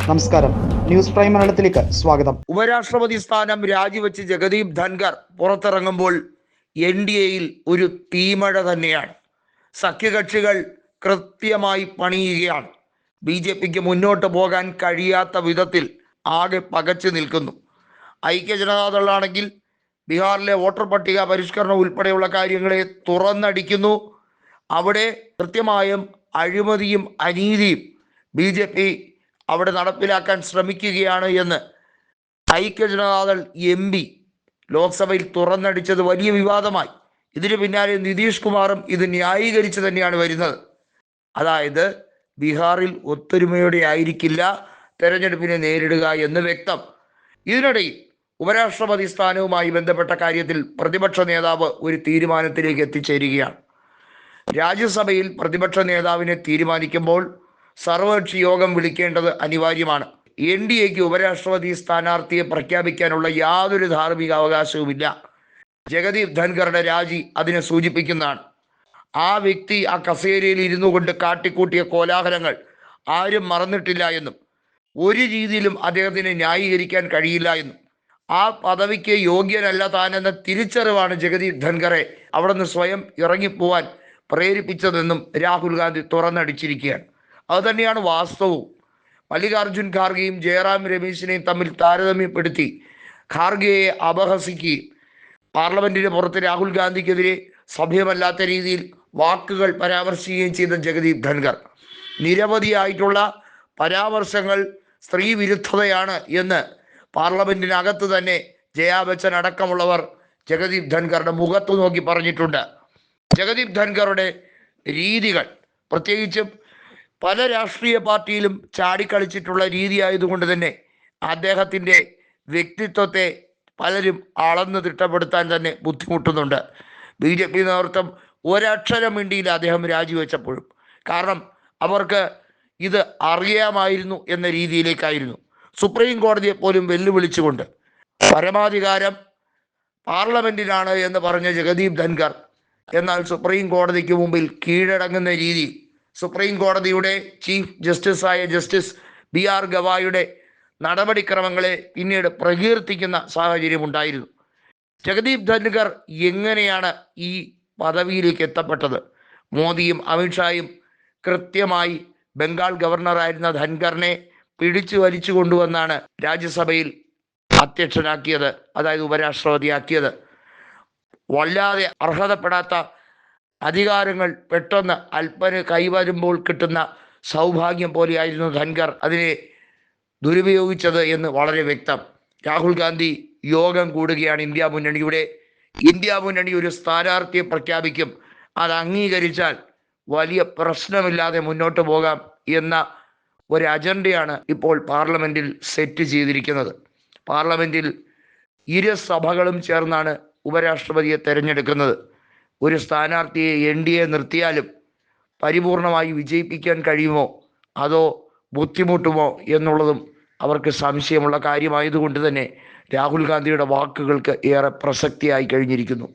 നമസ്കാരം, news prime മലയാളത്തിലേക്ക് സ്വാഗതം. ഉപരാഷ്ട്രപതി സ്ഥാനം രാജിവെച്ച് ജഗദീപ് ധൻഖർ പുറത്തിറങ്ങുമ്പോൾ NDAയിൽ ഒരു തീമഴ തന്നെയാണ്. സഖ്യകക്ഷികൾ കൃത്യമായി പണിയുകയാണ്. BJPക്ക് മുന്നോട്ട് പോകാൻ കഴിയാത്ത വിധത്തിൽ ആകെ പകച്ചു നിൽക്കുന്നു. ഐക്യജനതാദളാണെങ്കിൽ ബീഹാറിലെ വോട്ടർ പട്ടിക പരിഷ്കരണം ഉൾപ്പെടെയുള്ള കാര്യങ്ങളെ തുറന്നടിക്കുന്നു. അവിടെ കൃത്യമായും അഴിമതിയും അനീതിയും BJP അവിടെ നടപ്പിലാക്കാൻ ശ്രമിക്കുകയാണ് എന്ന് ഐക്യജനതാദൾ MP ലോക്സഭയിൽ തുറന്നടിച്ചത് വലിയ വിവാദമായി. ഇതിന് പിന്നാലെ നിതീഷ് കുമാറും ഇത് ന്യായീകരിച്ച് തന്നെയാണ് വരുന്നത്. അതായത് ബീഹാറിൽ ഒത്തൊരുമയോടെ ആയിരിക്കില്ല തെരഞ്ഞെടുപ്പിനെ നേരിടുക എന്ന് വ്യക്തം. ഇതിനിടയിൽ ഉപരാഷ്ട്രപതി സ്ഥാനവുമായി ബന്ധപ്പെട്ട കാര്യത്തിൽ പ്രതിപക്ഷ നേതാവ് ഒരു തീരുമാനത്തിലേക്ക് എത്തിച്ചേരുകയാണ്. രാജ്യസഭയിൽ പ്രതിപക്ഷ നേതാവിനെ തീരുമാനിക്കുമ്പോൾ സർവകക്ഷി യോഗം വിളിക്കേണ്ടത് അനിവാര്യമാണ്. NDAക്ക് ഉപരാഷ്ട്രപതി സ്ഥാനാർത്ഥിയെ പ്രഖ്യാപിക്കാനുള്ള യാതൊരു ധാർമ്മിക അവകാശവുമില്ല. ജഗദീപ് ധൻഖറുടെ രാജി അതിനെ സൂചിപ്പിക്കുന്നതാണ്. ആ വ്യക്തി ആ കസേരയിൽ ഇരുന്നു കൊണ്ട് കാട്ടിക്കൂട്ടിയ കോലാഹലങ്ങൾ ആരും മറന്നിട്ടില്ല എന്നും ഒരു രീതിയിലും അദ്ദേഹത്തിന് ന്യായീകരിക്കാൻ കഴിയില്ല എന്നും ആ പദവിക്ക് യോഗ്യനല്ല താനെന്ന തിരിച്ചറിവാണ് ജഗദീപ് ധൻഖറെ അവിടെ നിന്ന് സ്വയം ഇറങ്ങിപ്പോവാൻ പ്രേരിപ്പിച്ചതെന്നും രാഹുൽ ഗാന്ധി തുറന്നടിച്ചിരിക്കുകയാണ്. അതുതന്നെയാണ് വാസ്തവവും. മല്ലികാർജുൻ ഖാർഗെയും ജയറാം രമേശിനെയും തമ്മിൽ താരതമ്യപ്പെടുത്തി ഖാർഗെയെ അപഹസിക്കുകയും പാർലമെന്റിന് പുറത്ത് രാഹുൽ ഗാന്ധിക്കെതിരെ സഭ്യമല്ലാത്ത രീതിയിൽ വാക്കുകൾ പരാമർശിക്കുകയും ചെയ്ത ജഗദീപ് ധൻഖർ നിരവധിയായിട്ടുള്ള പരാമർശങ്ങൾ സ്ത്രീ വിരുദ്ധതയാണ് എന്ന് പാർലമെന്റിനകത്ത് തന്നെ ജയാ ബച്ചൻ അടക്കമുള്ളവർ ജഗദീപ് ധൻഖറുടെ മുഖത്ത് നോക്കി പറഞ്ഞിട്ടുണ്ട്. ജഗദീപ് ധൻഖറുടെ രീതികൾ പ്രത്യേകിച്ചും പല രാഷ്ട്രീയ പാർട്ടിയിലും ചാടിക്കളിച്ചിട്ടുള്ള രീതി ആയതുകൊണ്ട് തന്നെ അദ്ദേഹത്തിൻ്റെ വ്യക്തിത്വത്തെ പലരും അളന്ന് തിട്ടപ്പെടുത്താൻ തന്നെ ബുദ്ധിമുട്ടുന്നുണ്ട്. BJP നേതൃത്വം ഒരക്ഷരം മിണ്ടിയില്ല അദ്ദേഹം രാജിവെച്ചപ്പോഴും. കാരണം അവർക്ക് ഇത് അറിയാമായിരുന്നു എന്ന രീതിയിലേക്കായിരുന്നു. സുപ്രീം കോടതിയെ പോലും വെല്ലുവിളിച്ചുകൊണ്ട് പരമാധികാരം പാർലമെന്റിനാണ് എന്ന് പറഞ്ഞ ജഗദീപ് ധൻഖർ എന്നാൽ സുപ്രീം കോടതിക്ക് മുമ്പിൽ കീഴടങ്ങുന്ന രീതി സുപ്രീം കോടതിയുടെ ചീഫ് ജസ്റ്റിസായ ജസ്റ്റിസ് BR ഗവായിയുടെ നടപടിക്രമങ്ങളെ പിന്നീട് പ്രകീർത്തിക്കുന്ന സാഹചര്യമുണ്ടായിരുന്നു. ജഗദീപ് ധൻഖർ എങ്ങനെയാണ് ഈ പദവിയിലേക്ക് എത്തപ്പെട്ടത്? മോദിയും അമിത്ഷായും കൃത്യമായി ബംഗാൾ ഗവർണറായിരുന്ന ധൻഖറിനെ പിടിച്ചു വലിച്ചു കൊണ്ടുവന്നാണ് രാജ്യസഭയിൽ അധ്യക്ഷനാക്കിയത്, അതായത് ഉപരാഷ്ട്രപതിയാക്കിയത്. വല്ലാതെ അർഹതപ്പെടാത്ത അധികാരങ്ങൾ പെട്ടെന്ന് അല്പന് കൈവരുമ്പോൾ കിട്ടുന്ന സൗഭാഗ്യം പോലെയായിരുന്നു ധൻഖർ അതിനെ ദുരുപയോഗിച്ചത് എന്ന് വളരെ വ്യക്തം. രാഹുൽ ഗാന്ധി യോഗം കൂടുകയാണ് ഇന്ത്യ മുന്നണിയുടെ. ഇന്ത്യ മുന്നണി ഒരു സ്ഥാനാർത്ഥിയെ പ്രഖ്യാപിക്കും. അത് അംഗീകരിച്ചാൽ വലിയ പ്രശ്നമില്ലാതെ മുന്നോട്ട് പോകാം എന്ന ഒരു അജണ്ടയാണ് ഇപ്പോൾ പാർലമെന്റിൽ സെറ്റ് ചെയ്തിരിക്കുന്നത്. പാർലമെന്റിൽ ഇരു സഭകളും ചേർന്നാണ് ഉപരാഷ്ട്രപതിയെ തെരഞ്ഞെടുക്കുന്നത്. ഒരു സ്ഥാനാർത്ഥിയെ NDA നിർത്തിയാലും പരിപൂർണമായി വിജയിപ്പിക്കാൻ കഴിയുമോ അതോ ബുദ്ധിമുട്ടുമോ എന്നുള്ളതും അവർക്ക് സംശയമുള്ള കാര്യമായതുകൊണ്ട് തന്നെ രാഹുൽ ഗാന്ധിയുടെ വാക്കുകൾക്ക് ഏറെ പ്രസക്തിയായി കഴിഞ്ഞിരിക്കുന്നു.